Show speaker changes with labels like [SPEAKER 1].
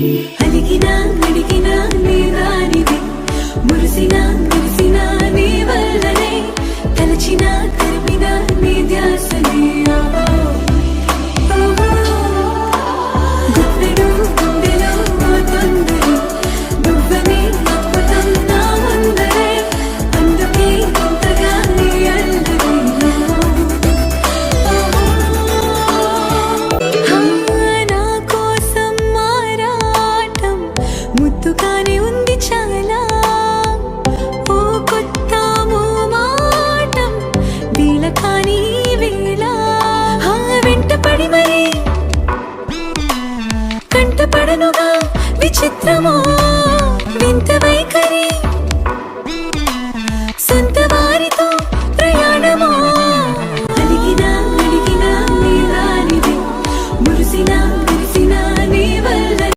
[SPEAKER 1] అలిగినా అడిగినా నీ దానివి మురిసినా మురిసినా నీ వల్లనే తలచినా తరిమినా నీ ధ్యాసనే గుప్పెడు గుండెలో తొందరి నువ్వనే అద్భుతం నా ముందరే అందుకే ఇంతగా నీ అల్లరి నా కోసం మారాటం ముద్దుగానే ఉంది చాలా ఓ కొత్త మాటం వీళ్ళ కానీ వేళ వెంటపడి మరి కంటపడనుగా విచిత్రమో వింత వైఖరి